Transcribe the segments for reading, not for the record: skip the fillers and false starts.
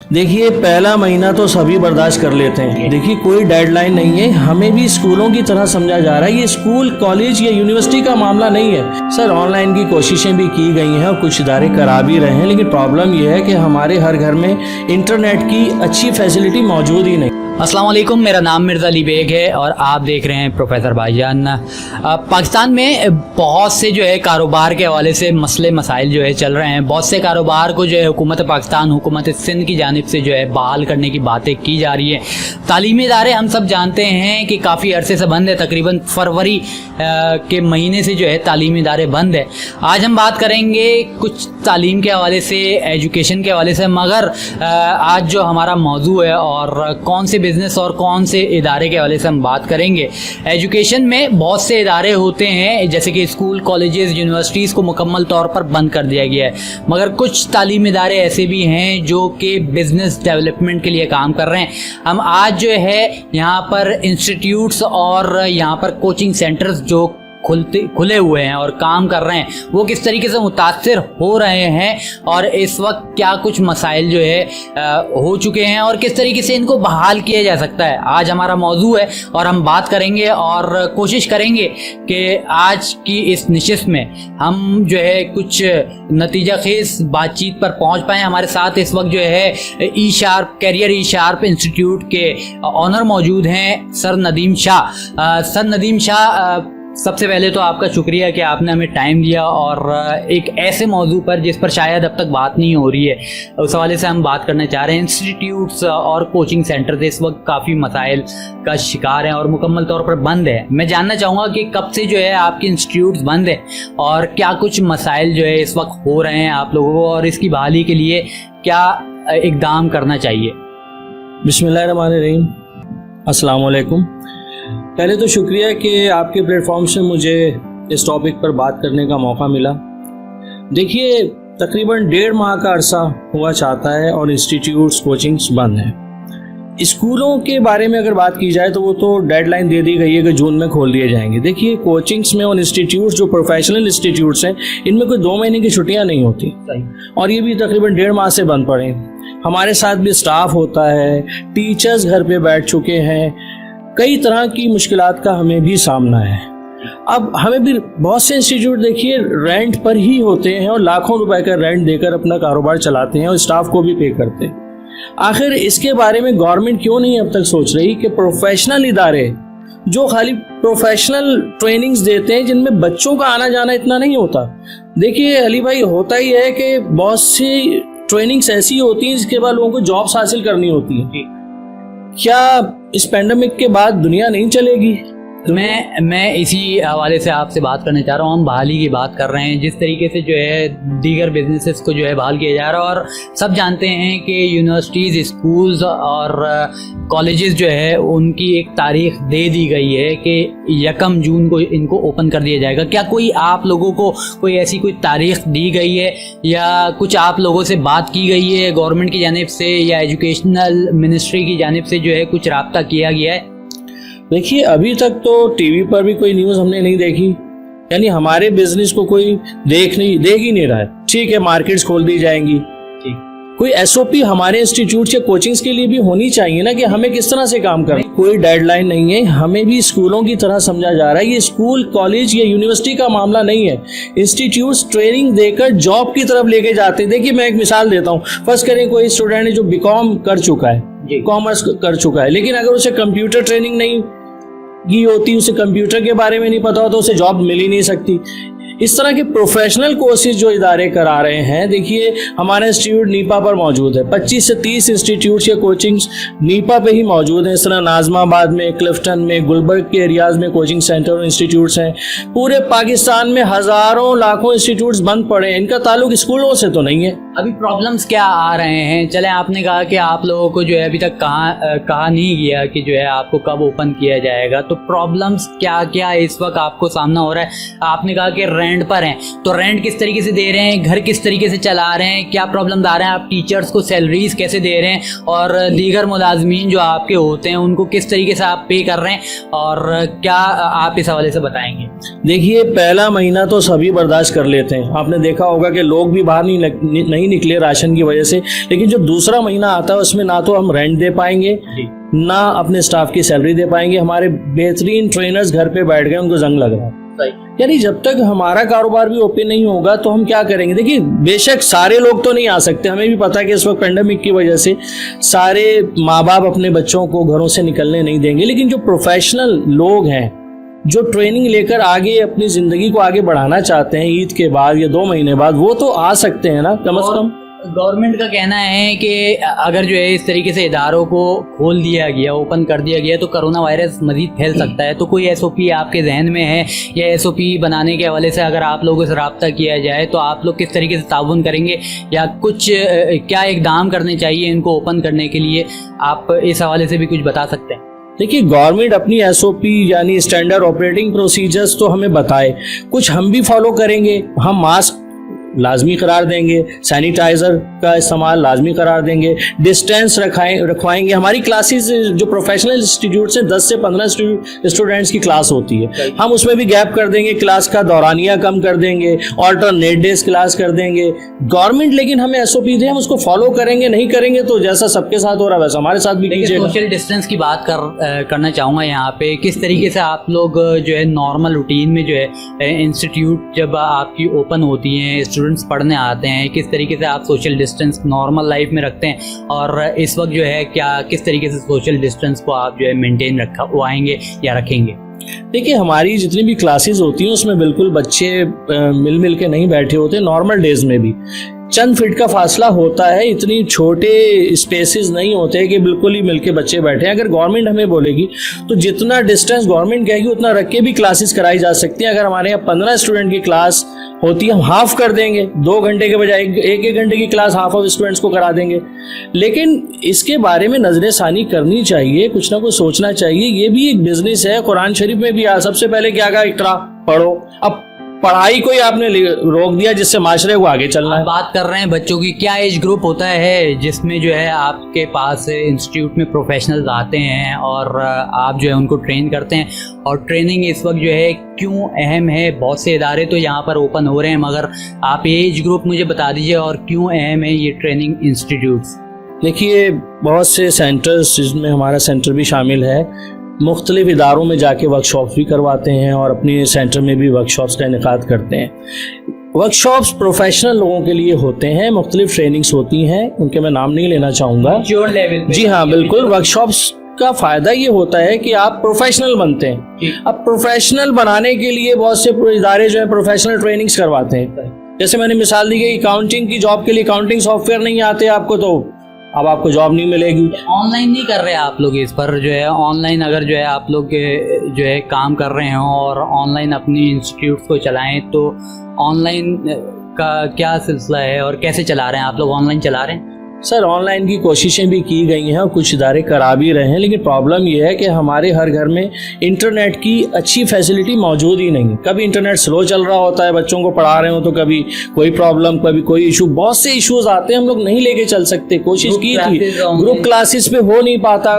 देखिए, पहला महीना तो सभी बर्दाश्त कर लेते हैं। देखिए, कोई डेडलाइन नहीं है, हमें भी स्कूलों की तरह समझा जा रहा है। ये स्कूल, कॉलेज या यूनिवर्सिटी का मामला नहीं है सर। ऑनलाइन की कोशिशें भी की गई हैं और कुछ इदारे करा भी रहे हैं, लेकिन प्रॉब्लम ये है कि हमारे हर घर में इंटरनेट की अच्छी फैसिलिटी मौजूद ही नहीं। अस्सलाम वालेकुम, मेरा नाम मिर्ज़ा अली बेग है और आप देख रहे हैं प्रोफेसर भाईजान। पाकिस्तान में बहुत से जो है कारोबार के हवाले से मसले मसाइल जो है चल रहे हैं। बहुत से कारोबार को जो है हुकूमत पाकिस्तान, हुकूमत सिंध की जानिब से जो है बहाल करने की बातें की जा रही है। तालीमी इदारे हम सब जानते हैं कि काफ़ी अरसे से बंद है, तकरीबन फरवरी के महीने से जो है तालीमी इदारे बंद है। आज हम बात करेंगे कुछ तालीम के हवाले से, एजुकेशन के हवाले से, मगर आज जो हमारा मौजू है और कौन से बिज़नेस और कौन से इदारे के हवाले से हम बात करेंगे। एजुकेशन में बहुत से इदारे होते हैं, जैसे कि स्कूल, कॉलेजेस, यूनिवर्सिटीज़ को मुकम्मल तौर पर बंद कर दिया गया है, मगर कुछ तालीमी इदारे ऐसे भी हैं जो कि बिज़नेस डेवलपमेंट के लिए काम कर रहे हैं। हम आज जो है यहाँ पर इंस्टीट्यूट्स और यहाँ पर कोचिंग सेंटर्स जो खुले हुए हैं और काम कर रहे हैं, वो किस तरीके से मुतासिर हो रहे हैं और इस वक्त क्या कुछ मसाइल जो है हो चुके हैं और किस तरीके से इनको बहाल किया जा सकता है, आज हमारा मौजू है और हम बात करेंगे और कोशिश करेंगे कि आज की इस नशिस्त में हम जो है कुछ नतीजा खेज बातचीत पर पहुंच पाएँ। हमारे साथ इस वक्त जो है कैरियर ई शार्प इंस्टीट्यूट के ऑनर मौजूद हैं, सर नदीम शाह। सर नदीम शाह, सबसे पहले तो आपका शुक्रिया कि आपने हमें टाइम दिया और एक ऐसे मौजू पर जिस पर शायद अब तक बात नहीं हो रही है, उस हवाले से हम बात करना चाह रहे हैं। इंस्टीट्यूट्स और कोचिंग सेंटर इस वक्त काफ़ी मसाइल का शिकार हैं और मुकम्मल तौर पर बंद है। मैं जानना चाहूँगा कि कब से जो है आपके इंस्टीट्यूट्स बंद है और क्या कुछ मसाइल जो है इस वक्त हो रहे हैं आप लोगों को और इसकी बहाली के लिए क्या इक़दाम करना चाहिए। बिस्मिल्लाहिर्रहमानिर्रहीम, अस्सलाम वालेकुम। पहले तो शुक्रिया कि आपके प्लेटफॉर्म से मुझे इस टॉपिक पर बात करने का मौका मिला। देखिए, तकरीबन 1.5 माह का अरसा हुआ चाहता है और इंस्टीट्यूट्स, कोचिंग्स बंद हैं। स्कूलों के बारे में अगर बात की जाए तो वो तो डेडलाइन दे दी गई है कि जून में खोल दिए जाएंगे। देखिए, कोचिंग्स में और इंस्टीट्यूट्स जो प्रोफेशनल इंस्टीट्यूट्स हैं, इनमें कोई 2 महीने की छुट्टियाँ नहीं होती और ये भी तकरीबन 1.5 माह से बंद पड़े। हमारे साथ भी स्टाफ होता है, टीचर्स घर पर बैठ चुके हैं, कई तरह की मुश्किलात का हमें भी सामना है। अब हमें भी बहुत से इंस्टीट्यूट देखिए रेंट पर ही होते हैं और लाखों रुपए का रेंट देकर अपना कारोबार चलाते हैं और स्टाफ को भी पे करते हैं। आखिर इसके बारे में गवर्नमेंट क्यों नहीं अब तक सोच रही कि प्रोफेशनल इदारे जो खाली प्रोफेशनल ट्रेनिंग्स देते हैं, जिनमें बच्चों का आना जाना इतना नहीं होता। देखिए अली भाई, होता ही है कि बहुत सी ट्रेनिंग्स ऐसी होती हैं जिसके बाद लोगों को जॉब्स हासिल करनी होती है। क्या इस पेंडेमिक के बाद दुनिया नहीं चलेगी? मैं इसी हवाले से आपसे बात करना चाह रहा हूँ। हम बहाली की बात कर रहे हैं, जिस तरीके से जो है दीगर बिजनेसेस को जो है बहाल किया जा रहा है और सब जानते हैं कि यूनिवर्सिटीज़, स्कूल्स और कॉलेजेस जो है उनकी एक तारीख दे दी गई है कि 1 जून को इनको ओपन कर दिया जाएगा। क्या कोई आप लोगों को कोई ऐसी कोई तारीख दी गई है या कुछ आप लोगों से बात की गई है गवर्नमेंट की जानिब से या एजुकेशनल मिनिस्ट्री की जानिब से जो है कुछ राब्ता किया गया है? देखिए, अभी तक तो टीवी पर भी कोई न्यूज़ हमने नहीं देखी, यानी हमारे बिजनेस को कोई देख ही नहीं रहा है। ठीक है, मार्केट्स खोल दी जाएंगी, कोई एसओपी हमारे इंस्टीट्यूट या कोचिंग्स के लिए भी होनी चाहिए ना कि हमें किस तरह से काम करना। कोई डेडलाइन नहीं है, हमें भी स्कूलों की तरह समझा जा रहा है। ये स्कूल, कॉलेज या यूनिवर्सिटी का मामला नहीं है। इंस्टीट्यूट्स ट्रेनिंग देकर जॉब की तरफ लेके जाते हैं। देखिए, मैं एक मिसाल देता हूँ। फर्स्ट करें कोई स्टूडेंट है जो बीकॉम कर चुका है, कॉमर्स कर चुका है, लेकिन अगर उसे कंप्यूटर ट्रेनिंग नहीं की होती, उसे कंप्यूटर के बारे में नहीं पता हो, तो उसे जॉब मिल ही नहीं सकती। इस तरह के प्रोफेशनल कोर्सेज जो इदारे करा रहे हैं, देखिए हमारा इंस्टीट्यूट नीपा पर मौजूद है। 25 से 30 इंस्टीट्यूट या कोचिंग्स नीपा पे ही मौजूद हैं। इस तरह नाजमाबाद में, क्लिफ्टन में, गुलबर्ग के एरियाज में कोचिंग सेंटर और इंस्टीट्यूट्स हैं। पूरे पाकिस्तान में हज़ारों लाखों इंस्टीट्यूट्स बंद पड़े हैं। इनका ताल्लुक स्कूलों से तो नहीं है। अभी प्रॉब्लम्स क्या आ रहे हैं? चले, आपने कहा कि आप लोगों को जो है अभी तक कहा नहीं गया कि जो है आपको कब ओपन किया जाएगा, तो प्रॉब्लम्स क्या क्या इस वक्त आपको सामना हो रहा है? आपने कहा कि एंड पर हैं, तो रेंट किस तरीके से दे रहे हैं, घर किस तरीके से चला रहे हैं, क्या प्रॉब्लम आ रहे हैं, आप टीचर्स को सैलरीज कैसे दे रहे हैं, और दीगर मुलाजमीन जो आपके होते हैं उनको किस तरीके से आप पे कर रहे हैं, और क्या आप इस हवाले से बताएंगे? देखिए, पहला महीना तो सभी बर्दाश्त कर लेते हैं। आपने देखा होगा कि लोग भी बाहर नहीं निकले राशन की वजह से, लेकिन जो दूसरा महीना आता है उसमें ना तो हम रेंट दे पाएंगे, ना अपने स्टाफ की सैलरी दे पाएंगे। हमारे बेहतरीन ट्रेनर्स घर पे बैठ गए, उनको जंग लग रहा है। यानी जब तक हमारा कारोबार भी ओपन नहीं होगा तो हम क्या करेंगे? देखिए, बेशक सारे लोग तो नहीं आ सकते, हमें भी पता है कि इस वक्त पेंडेमिक की वजह से सारे माँ बाप अपने बच्चों को घरों से निकलने नहीं देंगे, लेकिन जो प्रोफेशनल लोग हैं, जो ट्रेनिंग लेकर आगे अपनी जिंदगी को आगे बढ़ाना चाहते हैं ईद के बाद या 2 महीने बाद, वो तो आ सकते हैं ना कम से कम। गवर्नमेंट का कहना है कि अगर जो है इस तरीके से इदारों को खोल दिया गया, ओपन कर दिया गया, तो कोरोना वायरस मजीद फैल सकता है। तो कोई एसओपी आपके जहन में है, या एसओपी बनाने के हवाले से अगर आप लोगों से रब्ता किया जाए तो आप लोग किस तरीके से ताउन करेंगे, या कुछ क्या इकदाम करने चाहिए इनको ओपन करने के लिए? आप इस हवाले से भी कुछ बता सकते हैं? देखिए, गवर्नमेंट अपनी एसओपी यानी स्टैंडर्ड ऑपरेटिंग प्रोसीजर्स तो हमें बताए, कुछ हम भी फॉलो करेंगे। हम मास्क लाजमी करार देंगे, सैनिटाइजर का इस्तेमाल लाजमी करार देंगे, डिस्टेंस रखवाएंगे। हमारी क्लासेस जो प्रोफेशनल इंस्टीट्यूट से 10 से 15 स्टूडेंट्स की क्लास होती है, हम उसमें भी गैप कर देंगे, क्लास का दौरानिया कम कर देंगे, ऑल्टरनेट डेज क्लास कर देंगे। गवर्नमेंट लेकिन हमें एसओपी दे, हम उसको फॉलो करेंगे। नहीं करेंगे तो जैसा सबके साथ हो रहा है वैसा हमारे साथ भी कीजिएगा। सोशल डिस्टेंस की बात करना चाहूँगा यहाँ पे, किस तरीके से आप लोग जो है नॉर्मल रूटीन में जो है इंस्टीट्यूट जब आपकी ओपन होती हैं, स्टूडेंट्स पढ़ने आते हैं, किस तरीके से आप सोशल डिस्टेंस नॉर्मल लाइफ में रखते हैं, और इस वक्त जो है क्या किस तरीके से सोशल डिस्टेंस को आप जो है मेंटेन रखेंगे या रखेंगे? देखिए, हमारी जितनी भी क्लासेस होती हैं उसमें बिल्कुल बच्चे मिल के नहीं बैठे होते। नॉर्मल डेज में भी चंद फीट का फासला होता है, इतनी छोटे स्पेसेस नहीं होते कि बिल्कुल ही मिलके बच्चे बैठे हैं। अगर गवर्नमेंट हमें बोलेगी तो जितना डिस्टेंस गवर्नमेंट कहेगी उतना रख के भी क्लासेस कराई जा सकती हैं। अगर हमारे यहाँ 15 स्टूडेंट की क्लास होती है, हम हाफ कर देंगे, 2 घंटे के बजाय 1 घंटे की क्लास हाफ ऑफ स्टूडेंट्स को करा देंगे। लेकिन इसके बारे में नजरसानी करनी चाहिए, कुछ ना कुछ सोचना चाहिए। ये भी एक बिजनेस है। कुरान शरीफ में भी सबसे पहले क्या कहा? इकरा, पढ़ो। अब पढ़ाई को ही आपने रोक दिया जिससे माशरे को आगे चलना है। बात कर रहे हैं बच्चों की, क्या एज ग्रुप होता है जिसमें जो है आपके पास इंस्टीट्यूट में प्रोफेशनल्स आते हैं और आप जो है उनको ट्रेन करते हैं? और ट्रेनिंग इस वक्त जो है क्यों अहम है? बहुत से इदारे तो यहाँ पर ओपन हो रहे हैं, मगर आप एज ग्रुप मुझे बता दीजिए और क्यों अहम है ये ट्रेनिंग इंस्टीट्यूट्स? देखिए, बहुत से सेंटर्स, जिसमें हमारा सेंटर भी शामिल है, मुख्तलिफ इदारों में जाके वर्कशॉप्स भी करवाते हैं और अपने सेंटर में भी वर्कशॉप्स का इनेकाद करते हैं। वर्कशॉप्स प्रोफेशनल लोगों के लिए होते हैं, मुख्तलिफ ट्रेनिंग्स होती हैं, उनके मैं नाम नहीं लेना चाहूँगा। जी हाँ, बिल्कुल। वर्कशॉप्स का फ़ायदा ये होता है कि आप प्रोफेशनल बनते हैं। अब प्रोफेशनल बनाने के लिए बहुत से इदारे जो है प्रोफेशनल ट्रेनिंग्स करवाते हैं। जैसे मैंने मिसाल दी कि अकाउंटिंग की जॉब के लिए अकाउंटिंग सॉफ्टवेयर नहीं आते आपको, तो अब आपको जॉब नहीं मिलेगी। ऑनलाइन नहीं कर रहे आप लोग इस पर जो है? ऑनलाइन अगर जो है आप लोग जो है काम कर रहे हो और ऑनलाइन अपनी इंस्टीट्यूट को चलाएं, तो ऑनलाइन का क्या सिलसिला है और कैसे चला रहे हैं आप लोग? ऑनलाइन चला रहे हैं? सर, ऑनलाइन की कोशिशें भी की गई हैं और कुछ इदारे करा भी रहे हैं, लेकिन प्रॉब्लम यह है कि हमारे हर घर में इंटरनेट की अच्छी फैसिलिटी मौजूद ही नहीं। कभी इंटरनेट स्लो चल रहा होता है, बच्चों को पढ़ा रहे हो तो कभी कोई प्रॉब्लम, कभी कोई इशू, बहुत से इश्यूज आते हैं, हम लोग नहीं लेके चल सकते। कोशिश की थी, ग्रुप क्लासेस पे हो नहीं पाता।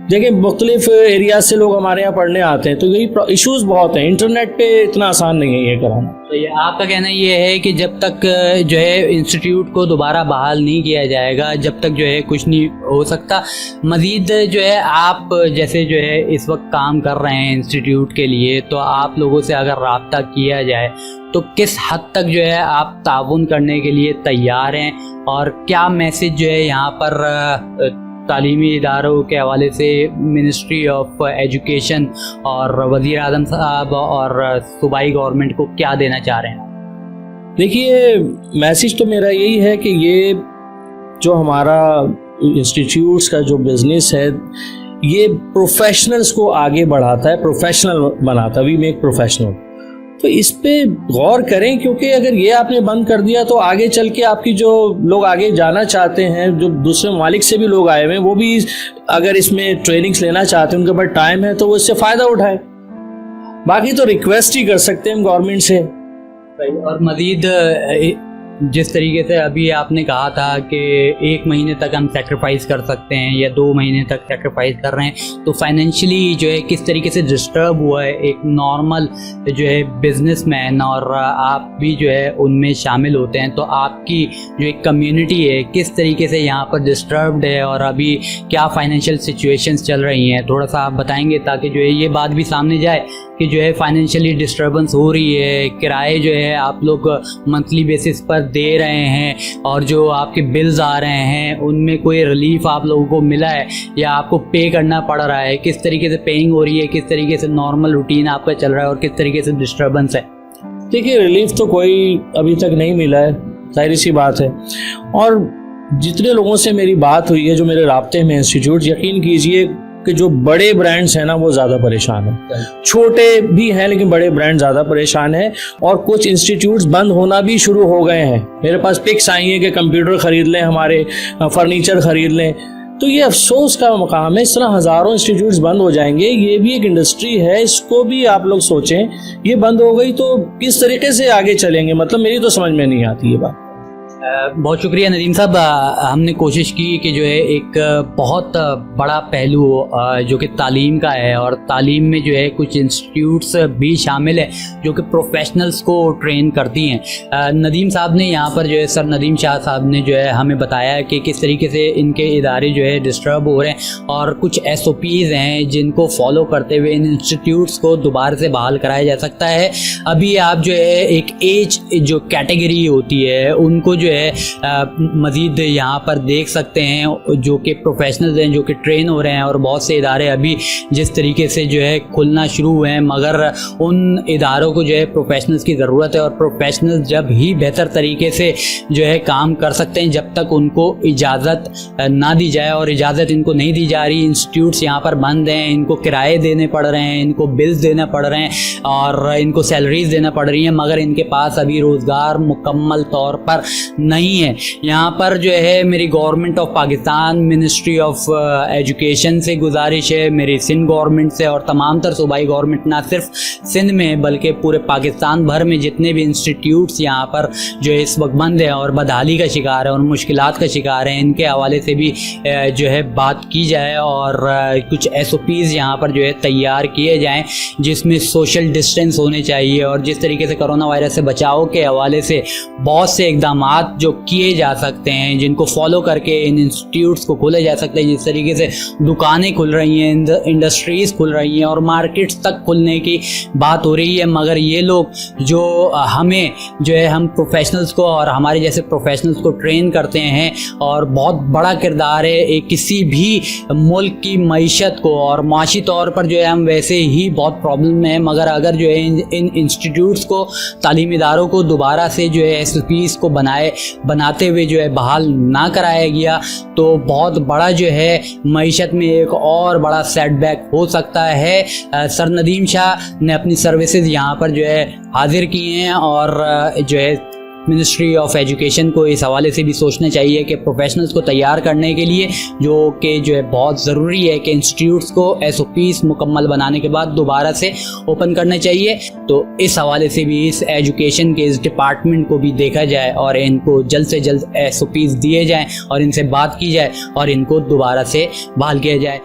देखिए, मुख्तलिफ एरिया से लोग हमारे यहाँ पढ़ने आते हैं, तो यही इश्यूज बहुत हैं। इंटरनेट पे इतना आसान नहीं है ये कराना। तो ये आपका कहना ये है कि जब तक जो है इंस्टीट्यूट को दोबारा बहाल नहीं किया जाएगा, जब तक जो है कुछ नहीं हो सकता। मज़ीद जो है आप जैसे जो है इस वक्त काम कर रहे हैं इंस्टीट्यूट के लिए, तो आप लोगों से अगर रब्ता किया जाए तो किस हद तक जो है आप ताउन करने के लिए तैयार हैं, और क्या मैसेज जो है यहाँ पर तालीमी इदारों के हवाले से मिनिस्ट्री ऑफ एजुकेशन और वज़ीर आज़म साहब और सूबाई गवर्नमेंट को क्या देना चाह रहे हैं? देखिए, मैसेज तो मेरा यही है कि ये जो हमारा इंस्टीट्यूट्स का जो बिज़नेस है, ये प्रोफेशनल्स को आगे बढ़ाता है, प्रोफेशनल बनाता है। We make professional. तो इस पे गौर करें, क्योंकि अगर ये आपने बंद कर दिया तो आगे चल के आपकी जो लोग आगे जाना चाहते हैं, जो दूसरे ममालिक से भी लोग आए हुए हैं, वो भी अगर इसमें ट्रेनिंग्स लेना चाहते हैं, उनके पास टाइम है, तो वो इससे फ़ायदा उठाए। बाकी तो रिक्वेस्ट ही कर सकते हैं हम गवर्नमेंट से भाई, और मज़ीद जिस तरीके से अभी आपने कहा था कि 1 महीने तक हम सेक्रीफाइस कर सकते हैं या 2 महीने तक सेक्रीफाइस कर रहे हैं, तो फाइनेंशियली जो है किस तरीके से डिस्टर्ब हुआ है एक नॉर्मल जो है बिजनेसमैन, और आप भी जो है उनमें शामिल होते हैं, तो आपकी जो एक कम्युनिटी है किस तरीके से यहाँ पर डिस्टर्ब्ड है और अभी क्या फाइनेंशियल सिचुएशंस चल रही हैं, थोड़ा सा आप बताएंगे ताकि जो है ये बात भी सामने जाए कि जो है फाइनेंशियली डिस्टर्बेंस हो रही है, किराए जो है आप लोग मंथली बेसिस पर दे रहे हैं और जो आपके बिल्स आ रहे हैं उनमें कोई रिलीफ आप लोगों को मिला है या आपको पे करना पड़ रहा है, किस तरीके से पेइंग हो रही है, किस तरीके से नॉर्मल रूटीन आपका चल रहा है और किस तरीके से डिस्टर्बेंस है? देखिए, रिलीफ तो कोई अभी तक नहीं मिला है, जाहिर सी बात है। और जितने लोगों से मेरी बात हुई है जो मेरे राब्ते में इंस्टीट्यूट, यकीन कीजिए कि जो बड़े ब्रांड्स हैं ना वो ज़्यादा परेशान हैं, छोटे भी हैं लेकिन बड़े ब्रांड ज़्यादा परेशान हैं। और कुछ इंस्टीट्यूट्स बंद होना भी शुरू हो गए हैं। मेरे पास पिक्स आई हैं कि कंप्यूटर ख़रीद लें, हमारे फर्नीचर ख़रीद लें। तो ये अफसोस का मकाम है, इस तरह हज़ारों इंस्टीट्यूट्स बंद हो जाएंगे। ये भी एक इंडस्ट्री है, इसको भी आप लोग सोचें। ये बंद हो गई तो किस तरीके से आगे चलेंगे, मतलब मेरी तो समझ में नहीं आती ये बात। बहुत शुक्रिया नदीम साहब। हमने कोशिश की कि जो है एक बहुत बड़ा पहलू जो कि तालीम का है, और तालीम में जो है कुछ इंस्टीट्यूट्स भी शामिल है जो कि प्रोफेशनल्स को ट्रेन करती हैं। नदीम साहब ने यहाँ पर जो है, सर नदीम शाह साहब ने जो है हमें बताया कि किस तरीके से इनके इदारे जो है डिस्टर्ब हो रहे हैं और कुछ SOPs हैं जिनको फॉलो करते हुए इन इंस्टीट्यूट्स को दोबारा से बहाल कराया जा सकता है। अभी आप जो है एक एज जो कैटेगरी होती है उनको जो है मज़ीद यहाँ पर देख सकते हैं जो कि प्रोफेशनल्स हैं, जो कि ट्रेन हो रहे हैं। और बहुत से इदारे अभी जिस तरीके से जो है खुलना शुरू हुए हैं, मगर उन इदारों को जो है प्रोफेशनल्स की ज़रूरत है, और प्रोफेशनल्स जब ही बेहतर तरीके से जो है काम कर सकते हैं जब तक उनको इजाज़त ना दी जाए। और इजाज़त इनको नहीं दी जा रही, इंस्टीट्यूट्स यहाँ पर बंद हैं, इनको किराए देने पड़ रहे हैं, इनको बिल्स देने पड़ रहे हैं और इनको सैलरीज देना पड़ रही हैं, मगर इनके पास अभी रोज़गार मुकम्मल तौर पर नहीं है। यहाँ पर जो है मेरी government of Pakistan, ministry of education से गुजारिश है, मेरी सिंध गवर्नमेंट से और तमाम तर सूबाई गवर्नमेंट, ना सिर्फ सिंध में बल्कि पूरे पाकिस्तान भर में जितने भी इंस्टीट्यूट्स यहाँ पर जो है इस वक्त बंद हैं और बदहाली का शिकार है और मुश्किलात का शिकार है, इनके हवाले से भी जो है बात की जाए और कुछ SOPs यहाँ पर जो है तैयार किए जाएँ जिसमें सोशल डिस्टेंस होने चाहिए। और जिस तरीके से कोरोना वायरस से बचाव के हवाले से बहुत से इक़दाम जो किए जा सकते हैं, जिनको फॉलो करके इन इंस्टीट्यूट्स को खोले जा सकते हैं, जिस तरीके से दुकानें खुल रही हैं, इंडस्ट्रीज़ खुल रही हैं और मार्केट्स तक खुलने की बात हो रही है, मगर ये लोग जो हमें जो है हम प्रोफेशनल्स को और हमारे जैसे प्रोफेशनल्स को ट्रेन करते हैं और बहुत बड़ा किरदार है एक किसी भी मुल्क की मईशत को, और माशी तौर पर जो है हम वैसे ही बहुत प्रॉब्लम में हैं, मगर अगर जो है इन इंस्टीट्यूट्स को, तालीमी इदारों को दोबारा से जो है SOPs को बनाते हुए जो है बहाल ना कराया गया तो बहुत बड़ा जो है मईशत में एक और बड़ा सेटबैक हो सकता है। सर नदीम शाह ने अपनी सर्विसेज यहाँ पर जो है हाजिर की हैं और जो है मिनिस्ट्री ऑफ एजुकेशन को इस हवाले से भी सोचना चाहिए कि प्रोफेशनल्स को तैयार करने के लिए जो कि जो है बहुत ज़रूरी है कि इंस्टीट्यूट्स को SOPs मुकम्मल बनाने के बाद दोबारा से ओपन करना चाहिए। तो इस हवाले से भी इस एजुकेशन के इस डिपार्टमेंट को भी देखा जाए और इनको जल्द से जल्द SOPs दिए जाएँ और इनसे बात की जाए और इनको दोबारा से बहाल किया जाए।